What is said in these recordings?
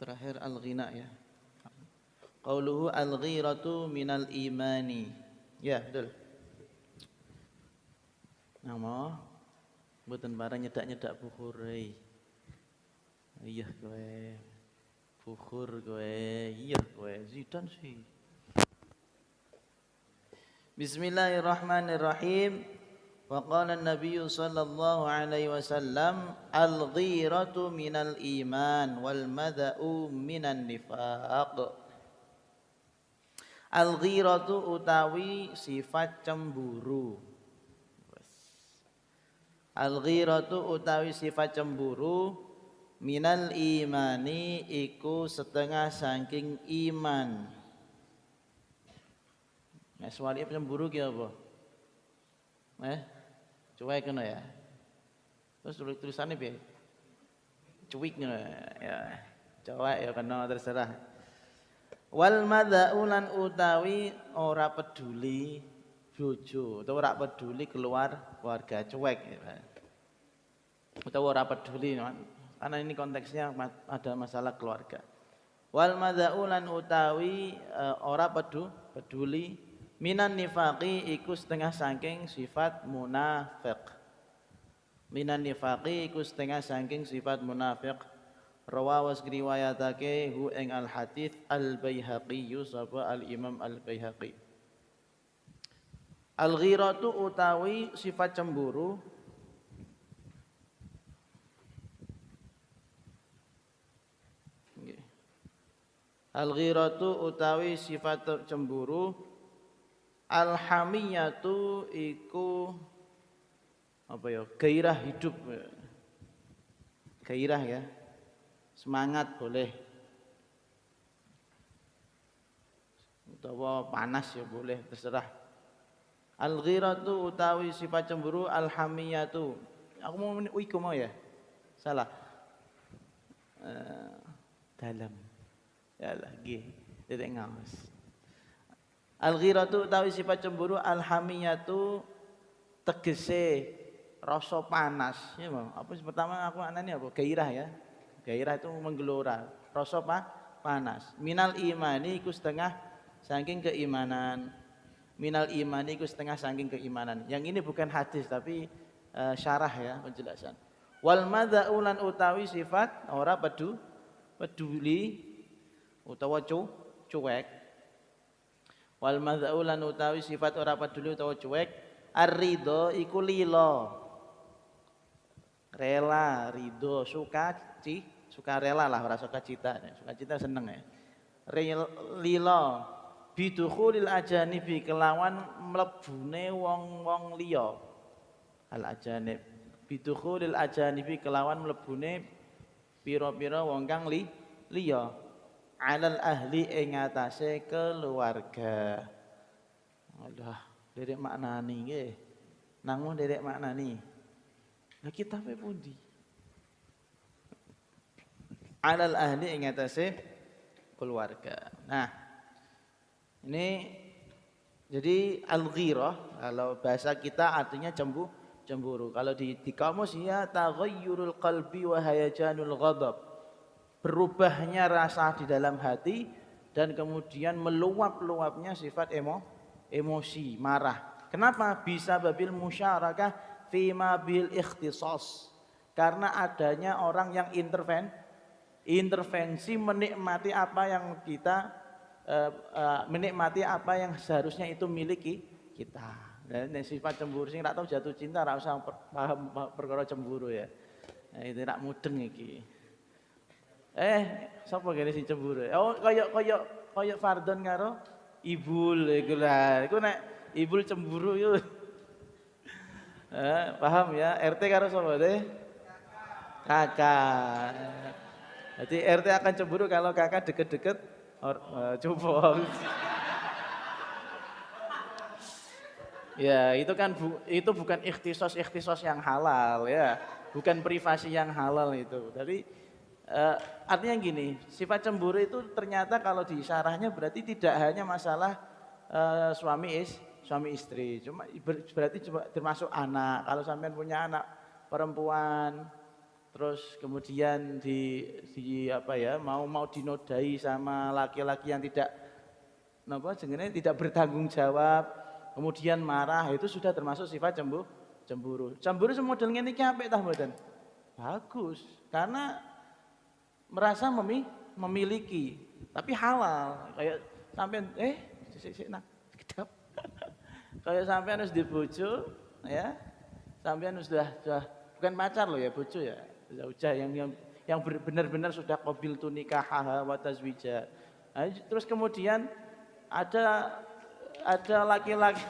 Terakhir al-ghina ya. Qauluhu al-ghiratu minal imani. Ya, betul. Nama mboten barang nyedak-nyedak bukhur. Iya kowe. Bukhur kowe. Iya kowe. Zidan sih. Bismillahirrahmanirrahim. Wa qala an-nabiy sallallahu alaihi wasallam al-ghiratu minal iman wal mada'u minan nifaq. Al-ghiratu utawi sifat cemburu. Al-ghiratu utawi sifat cemburu minal imani iku setengah saking iman. Mas wali cemburu ki apa? Cuek ngono ya. Terus tulisannya piye? Cuik ngono ya. Cuek ya kena terserah. Wal madzaulan utawi ora peduli bojo utawa ora peduli keluarga cuek ya. Utawa ora peduli karena ini konteksnya ada masalah keluarga. Wal madzaulan utawi ora peduli minan nifaqi iku setengah saking sifat munafik. Minan nifaqi iku setengah saking sifat munafik. Rawawas riwayatake hu ing al hadits al Baihaqi sapa al Imam al Baihaqi. Al ghiratu utawi sifat cemburu al ghiratu utawi sifat cemburu al hamiyatu iku apa ya gairah hidup, gairah ya, semangat boleh, utawa panas ya boleh, terserah. Al-ghiratu utawi sifat cemburu al-hamiyatu. Aku mau iku mau ya? Salah. Dalam. Ya lagi. Tidak ngawas. Al-ghiratu utawi sifat cemburu al-hamiyatu tegese rasa panas. Ya mau. Apa pertama aku anane apa? Gairah ya. Gairah itu menggelora, rasa panas. Minal imani iku setengah saking keimanan. Minal imani iku setengah saking keimanan. Yang ini bukan hadis tapi syarah ya, penjelasan. Wal madzaulan utawi sifat ora peduli utawa cuek. Wal madzaulan utawi sifat ora peduli utawa cuek. Ar-ridho iku lila. Rela, ridho, suka rela lah, ora suka cita seneng ya. Lila bidukhulil ajanibi kelawan mlebune wong-wong liya. Al ajanib bidukhulil ajanibi kelawan mlebune pira-pira wong kang liya. Alal ahli ing atase keluarga. Allah, derek maknani nggih. Nangmu derek maknani. Lah kitabe pundi? Alal ahli ing atase keluarga. Nah, ini jadi al-ghirah kalau bahasa kita artinya cemburu. Kalau di kamus ya taghayyurul qalbi wa hayajanul ghadab. Berubahnya rasa di dalam hati dan kemudian meluap-luapnya sifat emosi, marah. Kenapa? Bisa babil musyarakah fima bil ikhtisas. Karena adanya orang yang intervensi menikmati apa yang kita menikmati apa yang seharusnya itu miliki kita. Dan sifat cemburu sing ora tau jatuh cinta ora usah paham perkara cemburu ya. Nah, itu rak mudeng iki. Sapa kene sing cemburu? Oh, kaya Fardon karo Ibul iku lah. Iku nek Ibul cemburu yo. Paham ya? RT karo sapa deh? Kakak. Jadi RT akan cemburu kalau kakak deket-deket coba. Ya, itu kan itu bukan ikhtisos yang halal ya. Bukan privasi yang halal itu. Jadi artinya gini, sifat cemburu itu ternyata kalau di syarahnya berarti tidak hanya masalah suami istri, cuma berarti termasuk anak. Kalau sampean punya anak perempuan, terus kemudian di apa ya, mau dinodai sama laki-laki yang tidak tidak bertanggung jawab, kemudian marah, itu sudah termasuk sifat cemburu. Cemburu semodel ngene iki apik tah mboten? Bagus, karena merasa memiliki, tapi halal. Kayak sampean sik nak kedap. Kayak sampean harus dibojo ya. Sampean sudah bukan pacar loh ya, bojo ya. Zaujah yang benar-benar sudah qabil tu nikahaha wa tazwija. Nah, terus kemudian ada laki-laki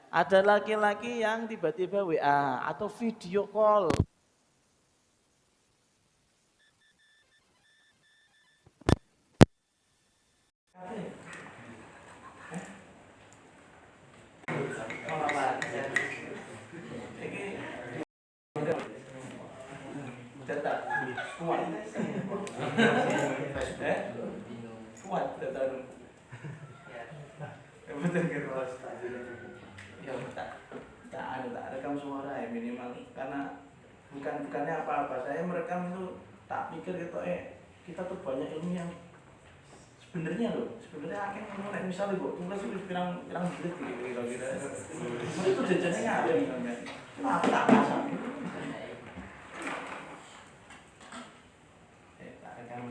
ada laki-laki yang tiba-tiba WA atau video call. Kuat data ya tak rekam suara ya minimal, karena bukannya apa-apa, saya merekam itu tak pikir gitu kita tuh banyak ilmu yang sebenarnya akhirnya mulai misalnya tulis itu pirang menit gitu kira-kira itu jajannya ngapain namanya, cuma aku tak pasang tak rekam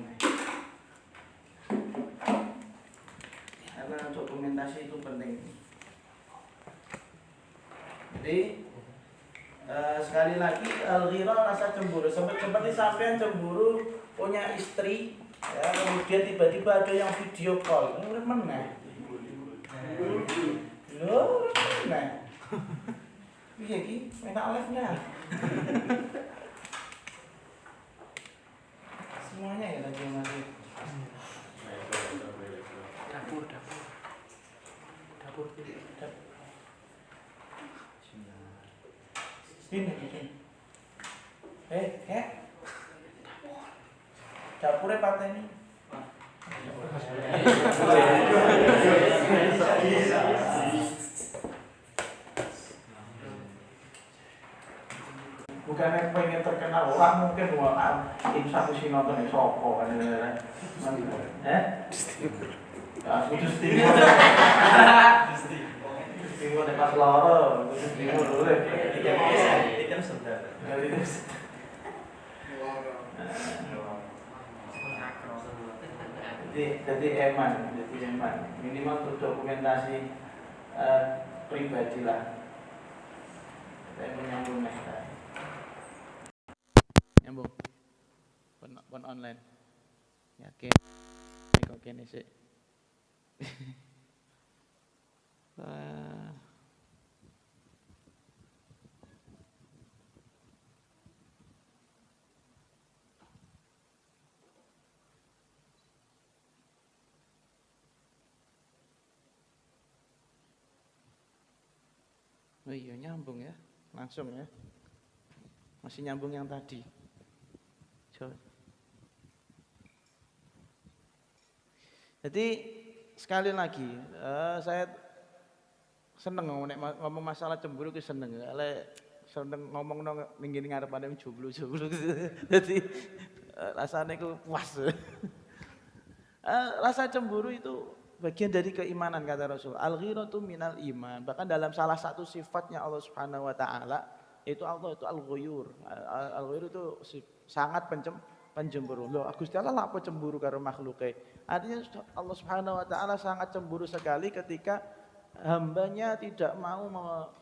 karena dokumentasi itu penting. Jadi sekali lagi al-ghira, rasa cemburu, seperti sampean cemburu punya istri ya, kemudian tiba-tiba ada yang video call, ini meneh lho meneh piye iki enak live-nya semuanya ya tadi masih dapur ini dapurnya partai ini bukan yang pengen terkenal orang, mungkin tim satu si nonton yang sopo kan Timur pas loro, timur dulu ikan sedang. Jadi eman, minimal untuk dokumentasi pribadi lah. Saya menyambung nyambung pon online. Yakin? Kok kene sih? Oh iya nyambung ya, langsung ya. Masih nyambung yang tadi. Jadi sekali lagi saya seneng ngomong masalah cemburu ki seneng. Seneng ngomong ning ngene ngarepane jomblo. Jadi rasanya ku puas. Rasa cemburu itu bagian dari keimanan kata Rasul. Al-ghiratu minal iman. Bahkan dalam salah satu sifatnya Allah Subhanahu wa taala itu Allah itu al-ghuyur. Al-ghuyur itu sangat pencemburu. Loh, Gusti Allah apa cemburu karo makhluke? Artinya Allah Subhanahu wa taala sangat cemburu sekali ketika hambanya tidak mau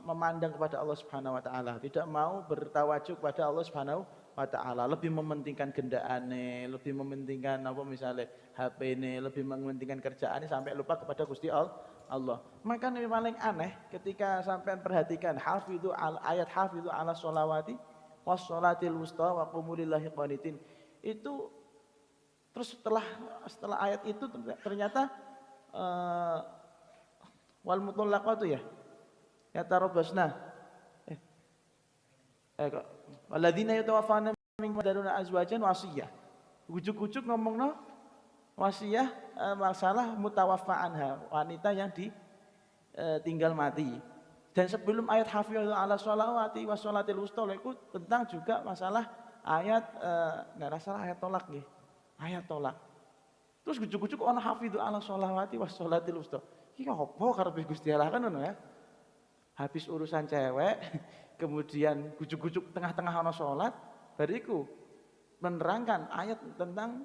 memandang kepada Allah Subhanahu wa taala, tidak mau bertawajuk kepada Allah Subhanahu wa taala, lebih mementingkan gendaane, lebih mementingkan apa misalnya HP-ne, lebih mementingkan kerjaane sampai lupa kepada Gusti Allah. Maka yang paling aneh ketika sampean perhatikan ayat hafizu ala sholawati was sholatil wusta wa qumu lillahi qanitin. Itu terus setelah ayat itu ternyata wal mutallaqatu ya yatarabasna walladzina yatawaffawna minkum daruna azwajan wasiyah. Ujuk-ujuk ngomongno wasiyah masalah mutawaffa anha, wanita yang ditinggal mati. Dan sebelum ayat hafizu ala sholawati wa sholatil wusta itu tentang juga masalah ayat nggak salah ayat tolak nggih. Ayat tolak. Terus gujuk-gujuk ana hafizu ala sholawati wa sholatil wusta. Iki apa karepe Gusti Allah kan ngono ya. Habis urusan cewek, kemudian gujuk-gujuk tengah-tengah ana salat, bariku menerangkan ayat tentang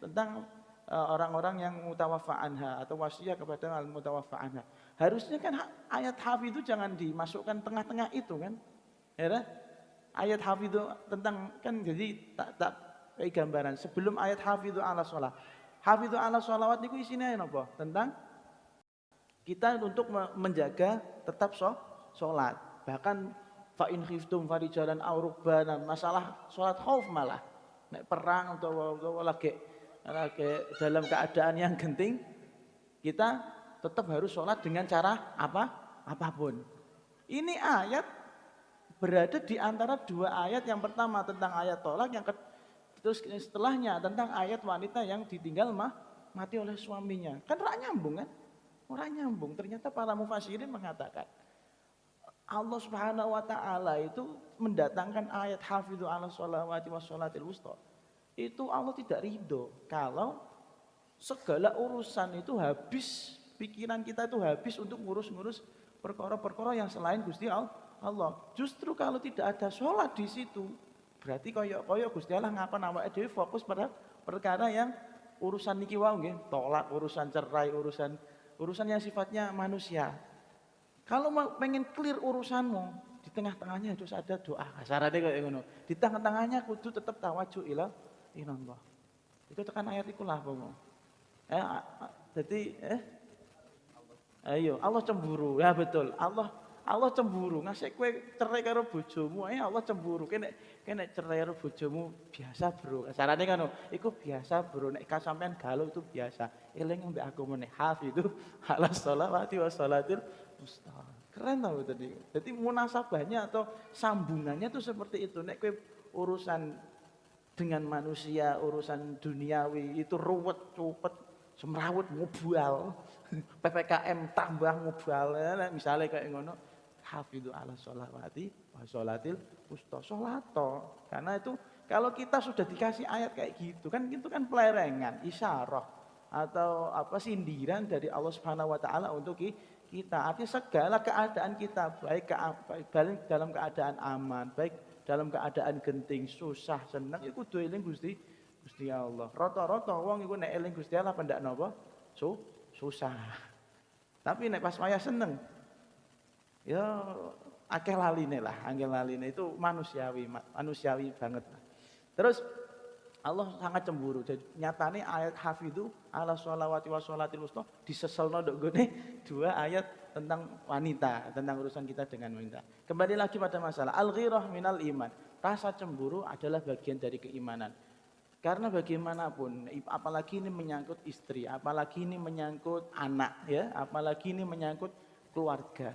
tentang orang-orang yang mutawaffa anha atau wasiat kepada al mutawaffa anha. Harusnya kan ayat hafiz itu jangan dimasukkan tengah-tengah itu kan. Ya, ayat hafiz itu tentang kan jadi tak kayak gambaran sebelum ayat hafiz ala sholat. Hafiz ala sholawat itu isinya apa? Tentang kita untuk menjaga tetap sholat. Bahkan fa in khiftum farijalan aw rukbana, masalah sholat khauf malah. Nek perang atau lagi dalam keadaan yang genting, kita tetap harus sholat dengan cara apapun. Ini ayat berada di antara dua ayat. Yang pertama tentang ayat tolak, terus setelahnya tentang ayat wanita yang ditinggal mati oleh suaminya. Kan ora nyambung kan? Ora nyambung. Ternyata para mufassirin mengatakan Allah Subhanahu wa taala itu mendatangkan ayat hafizu ala sholawati was sholatil wusta. Itu Allah tidak ridho kalau segala urusan itu habis, pikiran kita itu habis untuk ngurus-ngurus perkara-perkara yang selain Gusti Allah. Justru kalau tidak ada sholat di situ, berarti koyo Gusti Allah ngakon awake dhewe fokus pada perkara yang urusan niki wae nggih, tolak, urusan cerai, urusan yang sifatnya manusia. Kalau mau pengen clear urusanmu, di tengah-tengahnya harus ada doa. Kasarane kayak ngono. Di tengah-tengahnya kudu tetap tawajuh ila Allah. Itu tekan ayat iku lah pomo. Jadi ayo Allah cemburu. Ya betul. Allah cemburu. Ngasih kowe cerai karo bojomu, Allah cemburu. Kene cerai karo bojomu biasa, Bro. Kasarane kan iku biasa, Bro. Nek sampean galau itu biasa. Eling mbek aku meneh itu ala sholawati wa sholatil wusta. Keren tau tadi. Jadi munasabahnya atau sambungannya itu seperti itu. Nek kowe urusan dengan manusia, urusan duniawi itu ruwet, cupet, semrawut, ngubal. PPKM tambah ngubal. Misalnya kayak ngono, hafizu ala sholawati wa sholatil wusta. Sholato. Karena itu kalau kita sudah dikasih ayat kayak gitu kan, itu kan pelerengan, isyarah atau sindiran dari Allah Subhanahu wa taala untuk kita. Artinya segala keadaan kita, baik dalam keadaan aman, baik dalam keadaan genting, susah, senang, iku kudu eling Gusti Allah. Rata-rata wong iku nek eling Gusti Allah pendak napa? Susah. Tapi nek pas wayah seneng, ya akeh laline lah, angel laline itu manusiawi banget. Terus Allah sangat cemburu. Jadi nyatane ayat hafizu ala sholawati wa sholatil wusta diseselno nduk gone dua ayat tentang wanita, tentang urusan kita dengan wanita. Kembali lagi pada masalah al-ghirah minal iman. Rasa cemburu adalah bagian dari keimanan. Karena bagaimanapun, apalagi ini menyangkut istri, apalagi ini menyangkut anak, ya, apalagi ini menyangkut keluarga.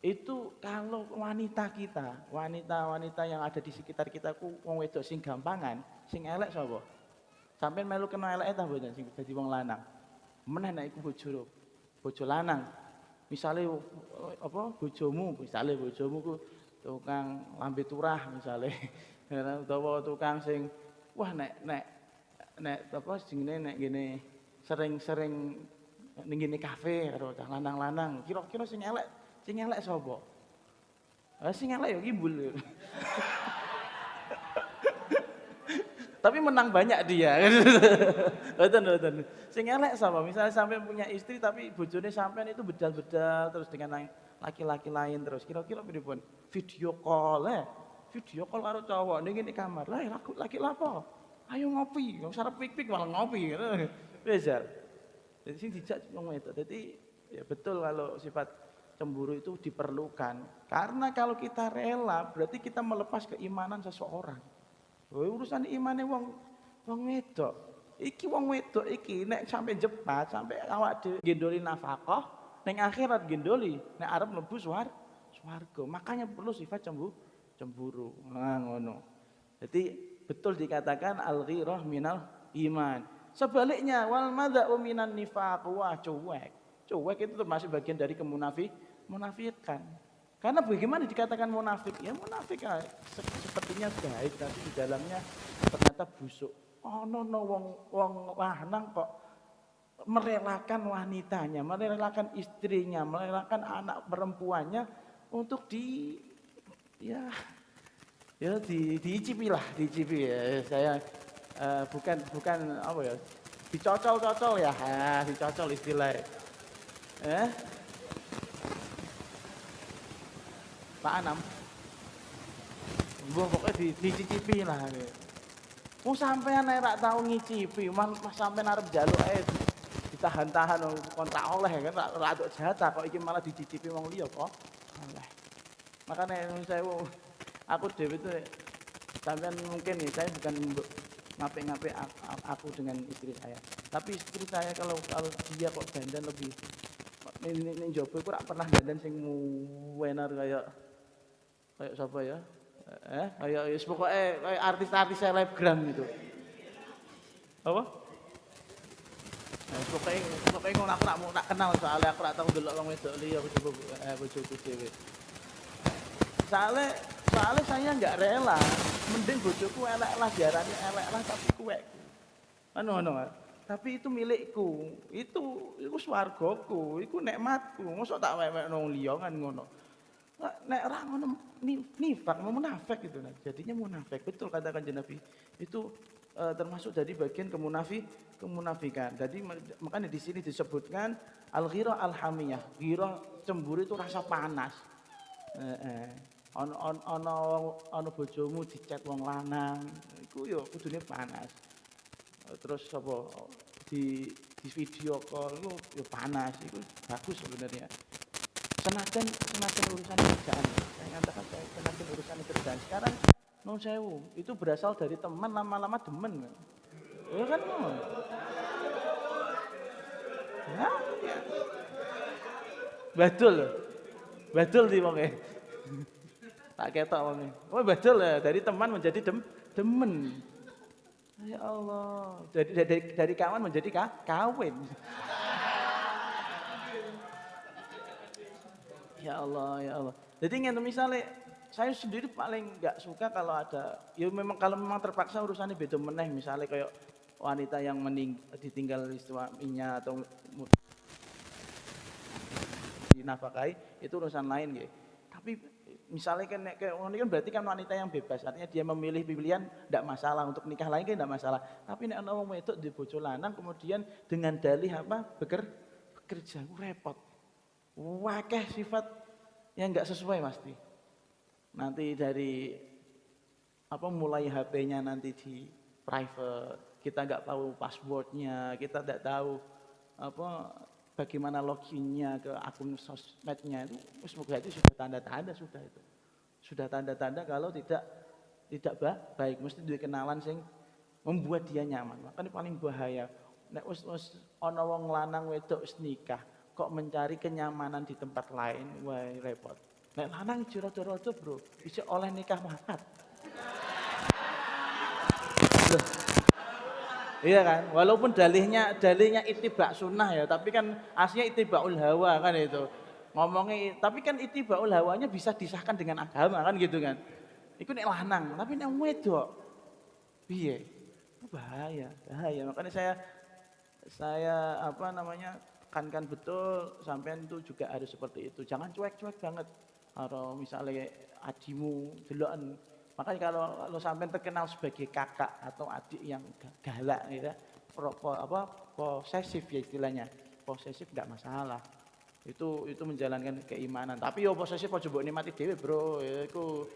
Itu kalau wanita kita, wanita-wanita yang ada di sekitar kita ku wong wedok sing gampangan, sing elek sapa? Sampeyan melu kena eleke ta mboten sing dadi wong lanang. Meneh nek iku bojo lanang. Misale bojomu ku tukang lambe turah misale. Utawa tukang sing wah nek jenenge nek ngene sering-sering ning ngene kafe karo cah lanang-lanang, kira-kira sing elek sapa? Sing elek ya Kimbul. Tapi menang banyak dia. Betul. Sing elek sapa? Misalnya sampai punya istri tapi bojone sampean itu bedal-bedal terus dengan laki-laki lain terus. Kira-kira pripun? Video call karo cowok ning ngene kamar. Lah laki apa? Ayo ngopi, sarep pik-pik malah ngopi. Bezar. Jadi sing dijak wong wedok. Dadi ya betul kalau sifat cemburu itu diperlukan. Karena kalau kita rela berarti kita melepas keimanan seseorang. Urusan imane wong wedok. Iki wong wedok iki nek sampai jepat, sampai awak dhewe gendoli nafkah, ning akhirat gendoli nek arep mlebu swarga. Makanya perlu sifat cemburu. Nah, ngono. Jadi betul dikatakan al-ghirah minal iman. Sebaliknya wal madza'u minan nifaq wa cuek. Cuek itu termasuk bagian dari menafikan. Karena bagaimana dikatakan munafik? Ya munafik sepertinya baik tapi di dalamnya ternyata busuk. Oh no wong lanang kok merelakan wanitanya, merelakan istrinya, merelakan anak perempuannya untuk dicipi ya. Saya bukan apa ya? Dicocol-cocol ya. Dicocol istilahnya. Pak Anam. Pokoknya dicicipi lah. Wong sampean nek rak tau ngicipi, mas sampean arep njaluk ae ditahan-tahan kon tak oleh kan rak entuk jatah kok iki malah dicicipi wong liya kok. Oleh. Makane sewu aku dhewe itu sampean mungkin nih saya bukan ngapik-ngapik aku dengan istri saya. Tapi istri saya kalau dia kok dandan lebih ning njaba iku rak pernah dandan sing wenar kayak siapa ya? Kayak pokoke kayak artis-artis selebgram gitu. Apa? Pokoknya ngono aku nak kenal soalnya aku rak tau ndelok wong wedok liya bojoku dhewe. Soalnya saya enggak rela, mending bojoku elek lah diarani elek lah tapi kuwekku. Anu. Tapi itu milikku, itu swargaku, itu nikmatku. Mosok tak wewekno wong liya kan ngono. Nek ora ngono nifak, munafik gitu. Nah, jadinya munafik. Betul kata Kanjeng Nabi. Itu termasuk dari bagian kemunafikan. Jadi makanya di sini disebutkan al-ghirah al-hamiyah. Ghirah cemburu itu rasa panas. Ana bojomu dicet wong lanang, iku yo kudune panas. Terus apa di video call itu ya panas, itu bagus sebenarnya. Senajan urusan kerjaan, saya katakan senajan urusan kerjaan. Sekarang non sewu itu berasal dari teman lama-lama demen, ya kan non? Ya. Betul sih wong tak ketok wong. Oh betul ya, dari teman menjadi demen. Ya Allah, dari kawan menjadi kawin. Ya Allah. Jadi misalnya saya sendiri paling nggak suka kalau ada, ya kalau memang terpaksa urusannya beda meneh, misalnya kayak wanita yang ditinggal suaminya atau dinafkahi, itu urusan lain gitu. Tapi misalnya kan ini kan berarti kan wanita yang bebas, artinya dia memilih pilihan tidak masalah, untuk nikah lain kan tidak masalah. Tapi nek ana wong wedok di bojo lanang kemudian dengan dalih apa bekerja repot. Wakeh sifat yang enggak sesuai pasti. Nanti dari mulai HP-nya nanti di private, kita enggak tahu passwordnya, kita enggak tahu bagaimana loginnya ke akun sosmednya itu. Semoga itu sudah tanda-tanda itu. Sudah tanda-tanda kalau tidak baik, mesti duwe kenalan sing membuat dia nyaman. Makanya paling bahaya nek wis ana wong lanang wedok wis nikah kok mencari kenyamanan di tempat lain, wah repot. Nek lanang jero-jero bro, bisa oleh nikah makat. Iya kan, walaupun dalihnya ittiba sunnah ya, tapi kan aslinya ittibaul hawa kan itu. Ngomongnya, tapi kan ittibaul hawanya bisa disahkan dengan agama kan gitu kan. Iku nek lanang, tapi nek wedok piye? Bahaya. Makanya saya tekankan betul, sampean itu juga harus seperti itu. Jangan cuek-cuek banget. Kalau misalnya adimu deloken, makanya kalau sampean terkenal sebagai kakak atau adik yang galak gitu, posesif ya istilahnya. Posesif enggak masalah. Itu menjalankan keimanan. Tapi yo posesif aja mbok nikmati dhewe, Bro. Iku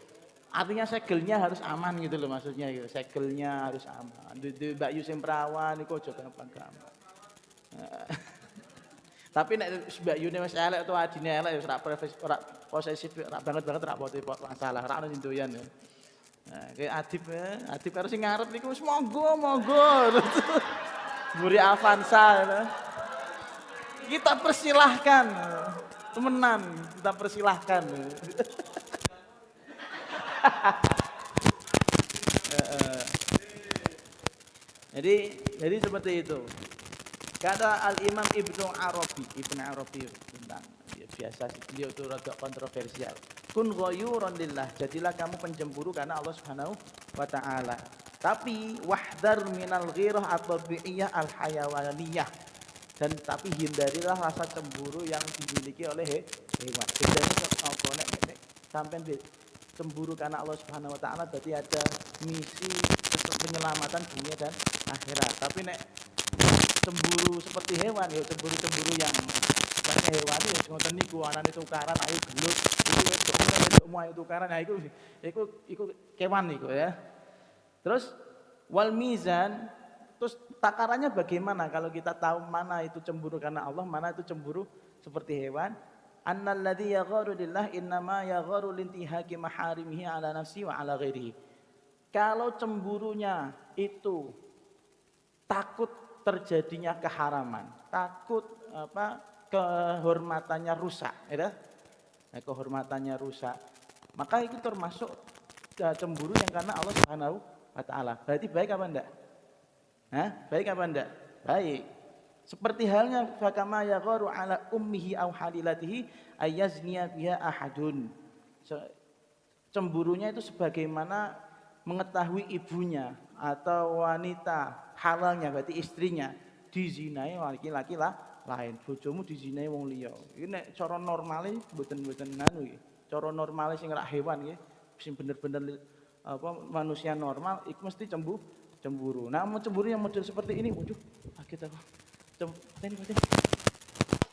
artinya segelnya harus aman gitu loh maksudnya gitu. Segelnya harus aman. Di Mbak Yusim Perawan iku aja gampang-gampang. Tapi nek Mbak Yune wis elek to adine elek ya ora posesif ora banget ora masalah, ora ono sing doyan ya. Nah, kayak Adib karo sing ngarep niku wis monggo. Muri Avanza ya. Kita persilahkan. Temenan, kita persilahkan. Jadi seperti itu. Kata Al-Imam Ibnu Arabi tentang biasa sih, beliau itu rada kontroversial. Kun ghayuran lillah, jadilah kamu pencemburu karena Allah Subhanahu wa taala. Tapi wahdar minal ghirah at-tabi'iyah al-hayawaniyah. Dan tapi hindarilah rasa cemburu yang dimiliki oleh hewan. Bedanya apa nek sampean cemburu karena Allah Subhanahu wa taala berarti ada misi untuk penyelamatan dunia dan akhirat. Tapi nek cemburu seperti hewan ya cemburu-cemburu yang kayak hewan ya ngoten niku anane tukaran ayo gelut iki omahe ayo tukaran nah iku kewan niku ya. Terus wal mizan, terus takarannya bagaimana kalau kita tahu mana itu cemburu karena Allah, mana itu cemburu seperti hewan? Annal ladzi yagharu lillah innama yagharu lintihaki maharimihi ala nafsi wa ala ghairihi. Kalau cemburunya itu takut terjadinya keharaman, takut kehormatannya rusak, ya. Nah, kehormatannya rusak. Maka itu termasuk cemburu yang karena Allah Subhanahu wa taala. Berarti baik apa enggak? Hah? Baik apa enggak? Baik. Seperti halnya fakama yagharu ala ummihi aw halilatihi ayazniya biha ahadun. Cemburunya itu sebagaimana mengetahui ibunya atau wanita halalnya berarti istrinya dizinai laki-laki lain. Bojomu dizinai wong liya. Iki nek cara normale mboten anu iki. Cara normale sing rak hewan nggih, sing bener-bener manusia normal iku mesti cemburu. Nah, mau cemburu yang model seperti ini, waduh, kaget aku.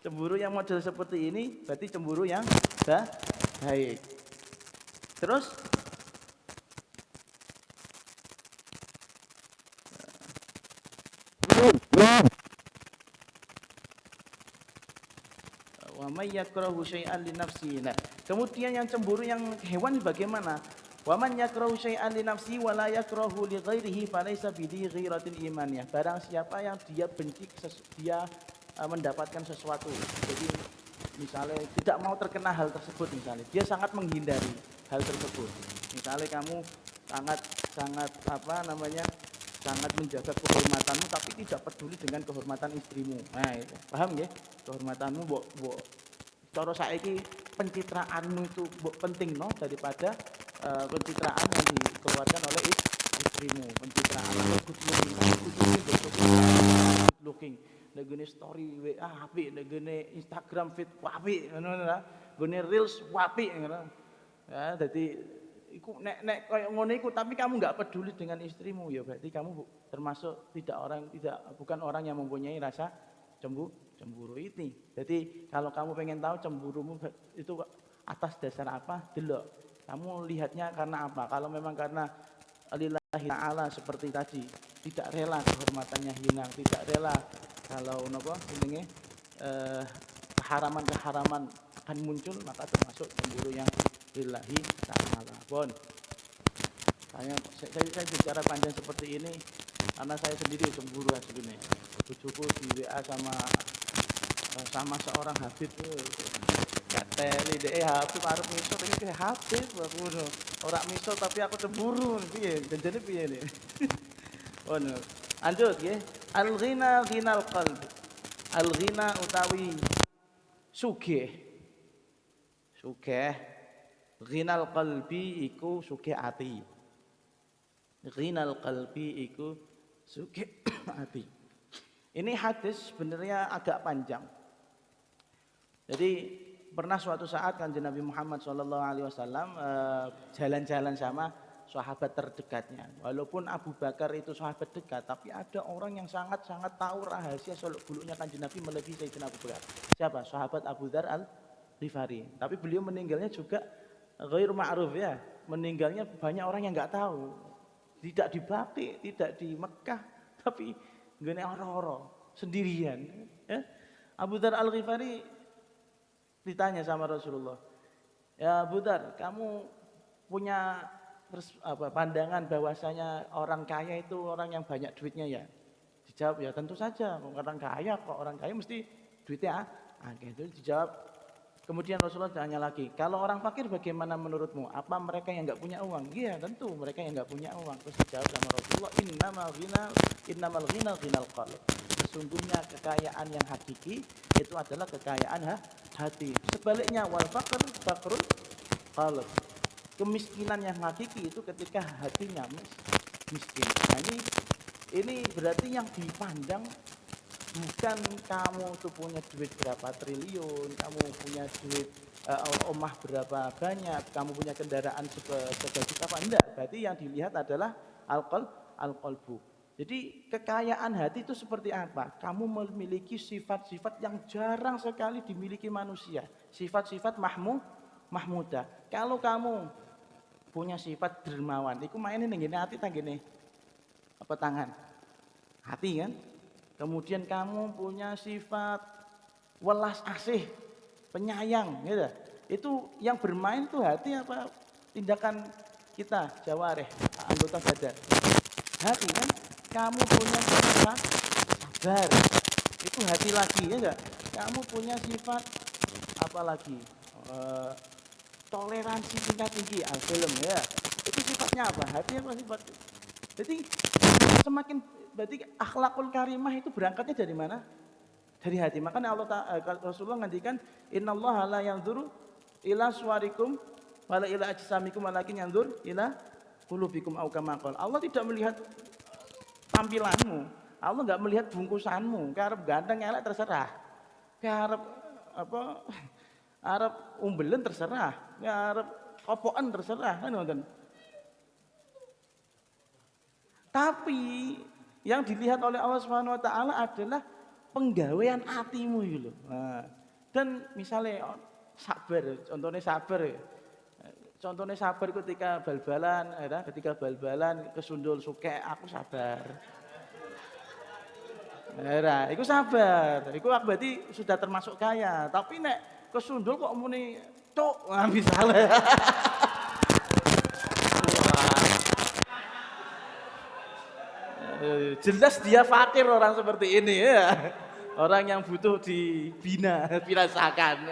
Cemburu yang model seperti ini berarti cemburu yang baik. Terus wa may yakrahu syai'an li nafsihi. Nah, kemudian yang cemburu yang hewan bagaimana? Wa man yakrahu syai'an li nafsihi wa la yakrahu li ghairihi falaysa bidhi ghiratil imaniyah. Barang siapa yang dia benci dia mendapatkan sesuatu. Jadi misalnya tidak mau terkena hal tersebut misalnya, dia sangat menghindari hal tersebut. Misalnya kamu sangat sangat menjaga kehormatanmu tapi tidak peduli dengan kehormatan istrimu. Nah, itu. Paham ya? Kehormatanmu cara saiki pencitraanmu itu penting no daripada pencitraan yang dikeluarkan oleh istrimu. Pencitraan good looking. Negene story WA apik, negene Instagram feed apik ngono ta. Gone reels apik ngono. Ya, dadi iku nek koyo ngono iku tapi kamu enggak peduli dengan istrimu ya berarti kamu termasuk bukan orang yang mempunyai rasa cemburu ini. Jadi kalau kamu pengen tahu cemburumu itu atas dasar apa? Delok. Kamu lihatnya karena apa? Kalau memang karena lillahi ta'ala seperti tadi, tidak rela kehormatannya hilang, tidak rela kalau jenenge keharaman-keharaman akan muncul, maka termasuk cemburu yang lillahi ta'ala. Bon. Saya bicara panjang seperti ini karena saya sendiri cemburu sebenarnya. Bojoku di WA sama seorang Habib kateli dhek Habib arep miso iki Habib ngono. Ora miso tapi aku cemburu piye? Jenenge piye nih? Ono. Lanjut nggih. Al-ghina ghinal qalb. Al-ghina utawi sugih. Sugih. Ghinal qalbi iku sugih ati. Ghinal qalbi iku sugih ati. Ini hadis sebenarnya agak panjang. Jadi pernah suatu saat Kanjeng Nabi Muhammad SAW jalan-jalan sama sahabat terdekatnya. Walaupun Abu Bakar itu sahabat dekat, tapi ada orang yang sangat-sangat tahu rahasia seluk-beluknya Kanjeng Nabi melebihi Sayyidina Abu Bakar. Siapa? Sahabat Abu Dzar Al-Ghifari. Tapi beliau meninggalnya juga ghair ma'ruf ya. Meninggalnya banyak orang yang enggak tahu. Tidak di Baqi, tidak di Mekah, tapi ngene ora-ora sendirian ya. Abu Dzar Al-Ghifari ditanya sama Rasulullah, "Ya Abu Dzar, kamu punya pandangan bahwasanya orang kaya itu orang yang banyak duitnya ya?" Dijawab, "Ya tentu saja, orang kaya kok, orang kaya mesti duitnya itu." Dijawab. Kemudian Rasulullah tanya lagi, "Kalau orang fakir bagaimana menurutmu? Apa mereka yang enggak punya uang?" "Iya, tentu mereka yang enggak punya uang." Terus dijawab sama Rasulullah, innamal ghina ghinal qalb. Sesungguhnya kekayaan yang hakiki itu adalah kekayaan hati. Sebaliknya wal faqr faqrul qalb. Kemiskinan yang hakiki itu ketika hatinya miskin. Nah, ini berarti yang dipandang bukan kamu tuh punya duit berapa triliun, kamu punya duit omah berapa banyak, kamu punya kendaraan sebagus apa, enggak. Berarti yang dilihat adalah al-qalbu. Jadi kekayaan hati itu seperti apa? Kamu memiliki sifat-sifat yang jarang sekali dimiliki manusia. Sifat-sifat mahmudah. Kalau kamu punya sifat dermawan, itu mainin ngene hati tanggene apa tangan? Hati kan? Kemudian kamu punya sifat welas asih, penyayang, gitu. Itu yang bermain tuh hati apa tindakan kita, jawareh, anggota badan. Hati kan? Kamu punya sifat sabar, itu hati lagi, ya. Kamu punya sifat apa lagi? Toleransi tingkat tinggi, film ya. Itu sifatnya apa? Hati apa sifat? Jadi semakin berarti akhlakul karimah itu berangkatnya dari mana? Dari hati. Makanya Rasulullah ngandikan innallaha la yanzuru ila suwarikum wala ila ajsamikum walakin yanzur ila qulubikum au kama qala. Allah tidak melihat tampilanmu. Allah enggak melihat bungkusanmu. Karep ganteng elek terserah. Karep apa? Arep umbelen terserah. Arep kopokan terserah kan ngoten. Tapi yang dilihat oleh Allah Subhanahu wa taala adalah penggawean hatimu gitu loh. Nah, dan misalnya sabar, contohnya sabar. Contohnya sabar ketika bal-balan, ketika bal-balan kesundul suke aku sabar. Nah, itu sabar. Itu berarti sudah termasuk kaya. Tapi nek kesundul kok muni cuk, nah misalnya. Jelas dia fakir orang seperti ini ya. Orang yang butuh dibina, binasakan.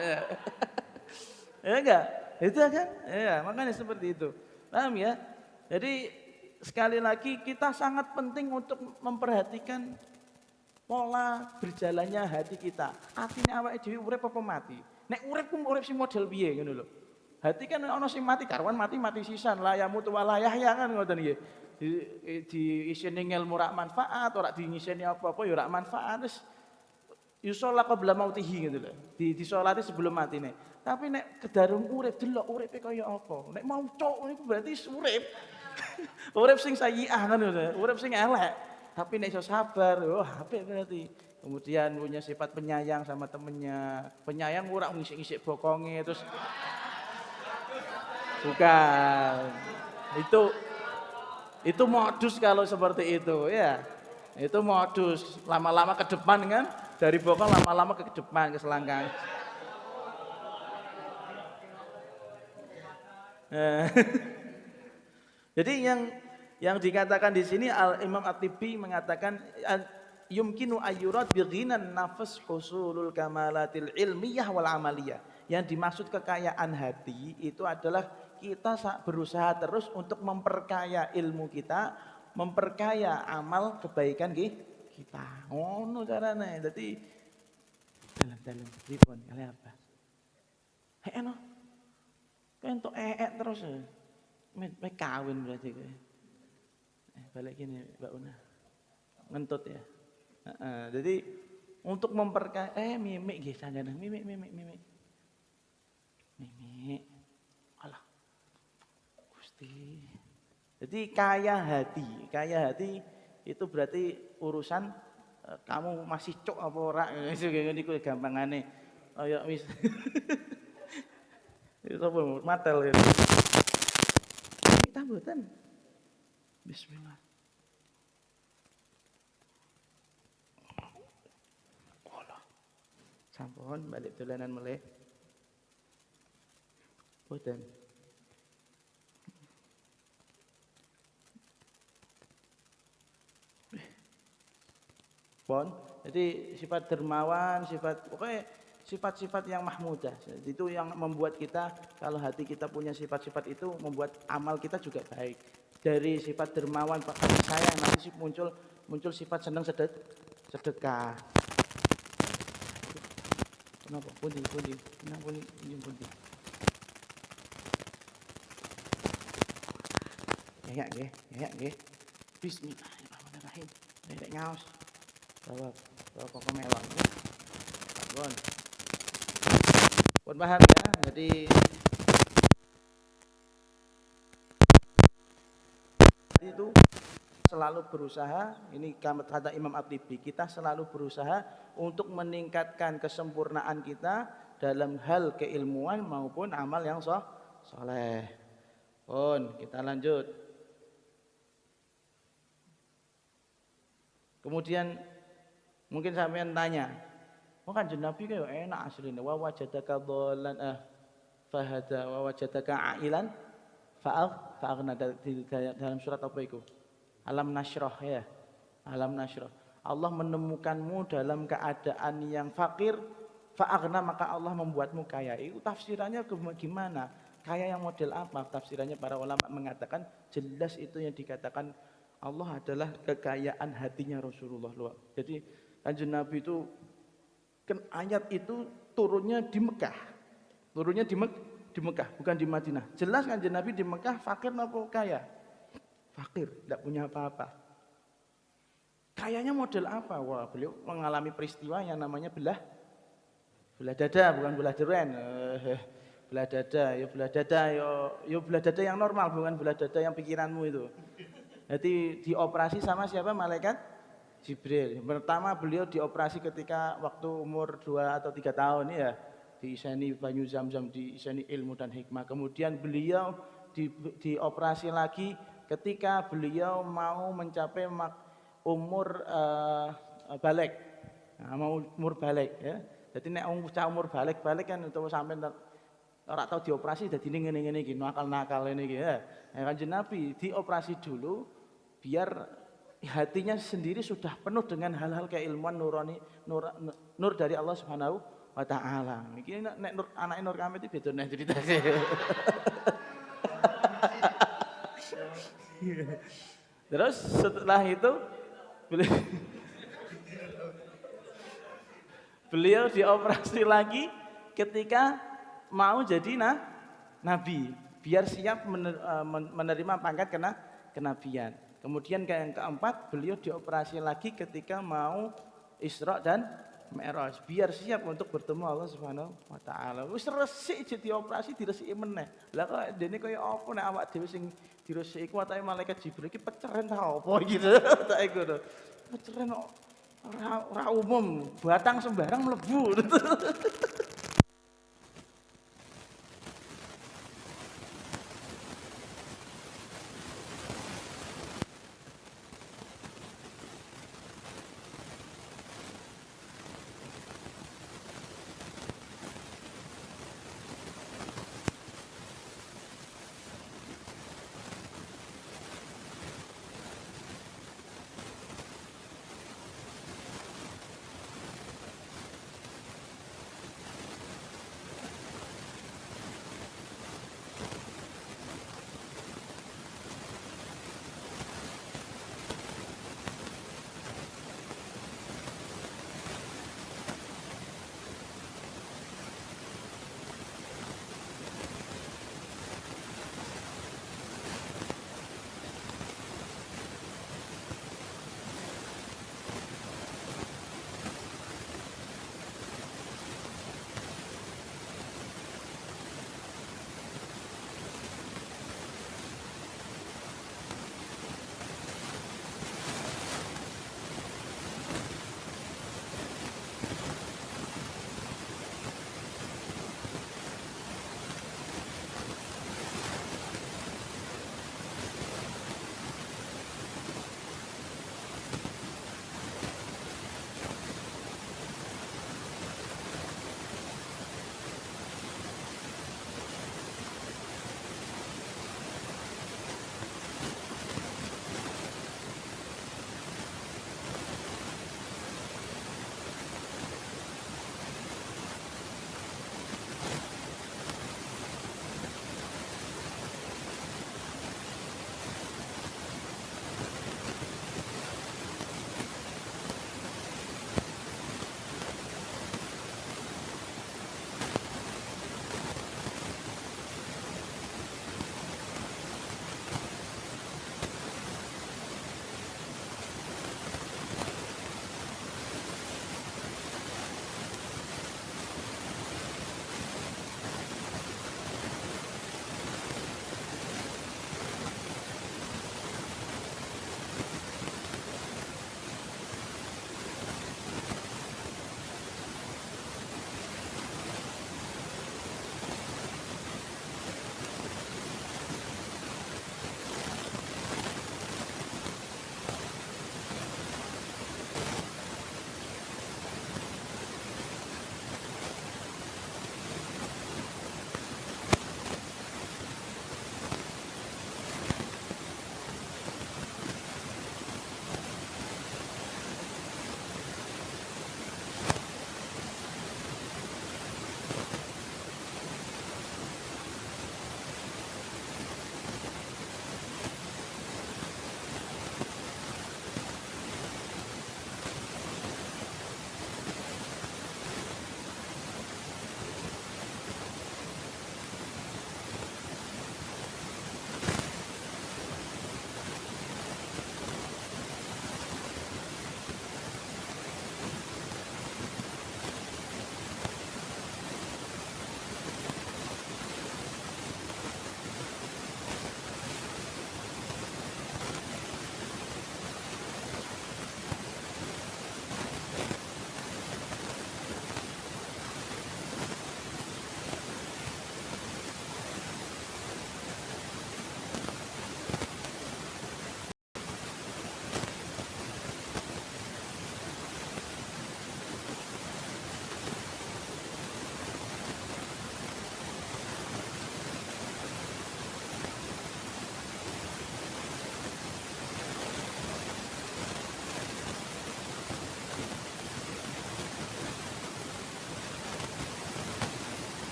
Ya enggak? Itu kan? Ya, makanya seperti itu. Paham ya? Jadi sekali lagi kita sangat penting untuk memperhatikan pola berjalannya hati kita. Atine awake dhewe urip apa mati? Nek urip ku urip sing model piye ngono lho. Hati kan ana sing mati karuan mati sisan, la yamutu wa la yahya kan ngoten nggih. Diiseni ilmu rak manfaat, ora diiseni apa-apa ya rak manfaat wis yusola qabla mautihi gitu lho. Disolati sebelum matine. Tapi nek kedarung urip delok uripe kaya apa. Nek mau cok niku berarti urip. Urip sing sayyi'ah kan lho, urip sing elek. Tapi nek iso sabar, wah apik berarti. Kemudian punya sifat penyayang sama temennya. Penyayang ora ngisik-ngisik bokonge terus bukan. Itu modus kalau seperti itu ya. Itu modus lama-lama ke depan kan, dari bokong lama-lama ke depan ke selangkang. Jadi yang dikatakan di sini Imam At-Tibi mengatakan yumkinu ayyurad bi ghinan nafs husulul kamalatil ilmiyah wal amaliyah. Yang dimaksud kekayaan hati itu adalah kita berusaha terus untuk memperkaya ilmu kita, memperkaya amal kebaikan kita. Ngono carane. Dadi dalam pripun kali apa? Eno. Entuk terus. Me kawin berarti kowe. Balik gini Mbak Una. Ngentut ya. Jadi untuk memperkaya mimik nggih sanjana mimik. Mimik. Alah. Gusti. Jadi kaya hati itu berarti urusan kamu masih cok apa ora niku gampangane. Kaya wis. Itu apa matel ya. Kita mboten. Bismillah. Allah. Sampun balik dolanan meleh. Mboten. Pon. Jadi sifat dermawan, pokoknya sifat-sifat yang mahmudah. Itu yang membuat kita, kalau hati kita punya sifat-sifat itu, membuat amal kita juga baik. Dari sifat dermawan, kasih sayang, nanti muncul sifat senang sedekah. Napa? Pundi? Nang pundi? Ya nggih. Bismillahirrahmanirrahim. Nek ngaos. Bawa kok melon. Pun. Pun paham ya? Jadi itu selalu berusaha, ini kata Imam At-Tibi, kita selalu berusaha untuk meningkatkan kesempurnaan kita dalam hal keilmuan maupun amal yang soleh. Pun, kita lanjut. Kemudian mungkin sampean tanya, kan Nabi kayak enak aslinya, wa wajadaka dhallan fahada wa wajadaka ailan fa'aghna, dalam surat apa itu? Alam nasyrah ya. Alam nasyrah. Allah menemukanmu dalam keadaan yang fakir, fa'aghna, maka Allah membuatmu kaya. Itu tafsirannya gimana? Kaya yang model apa? Tafsirannya para ulama mengatakan jelas itu yang dikatakan Allah adalah kekayaan hatinya Rasulullah. Jadi Kanjeng Nabi itu kan ayat itu turunnya di Mekah. Turunnya di Mekah, bukan di Madinah. Jelas Kanjeng Nabi di Mekah fakir apa kaya? Fakir, tidak punya apa-apa. Kayanya model apa? Wah, beliau mengalami peristiwa yang namanya belah dada, bukan belah deren. Belah dada, ya belah dada yang normal, bukan belah dada yang pikiranmu itu. Jadi dioperasi sama siapa? Malaikat Jibril. Pertama beliau dioperasi ketika waktu umur 2 atau 3 tahun ya. Diiseni banyu zam-zam, diiseni ilmu dan hikmah. Kemudian beliau dioperasi lagi ketika beliau mau mencapai umur balik. Nah, mau umur balik ya. Jadi nek umur balik kan utawa sampean ora tau dioperasi dadi ngene-ngene iki, nakal-nakal ini iki ya. Kanjeng Nabi dioperasi dulu biar hatinya sendiri sudah penuh dengan hal-hal keilmuan nurani, nur dari Allah Subhanahu wa taala. Iki nek anake Nur Kamit iki beda nek ceritane. Terus setelah itu beliau dioperasi lagi ketika mau jadi nabi, biar siap menerima pangkat kenabian. Kemudian yang keempat, beliau dioperasi lagi ketika mau Isra dan Mi'raj, biar siap untuk bertemu Allah Subhanahu wa taala. Wis resik jadi operasi diresiki meneh. Lah kok dene kaya apa nek awak dhewe sing diresiki ku watake malaikat Jibril iki peceren ta apa gitu. Tak ngono. Peceren ora umum, batang sembarang mlebu.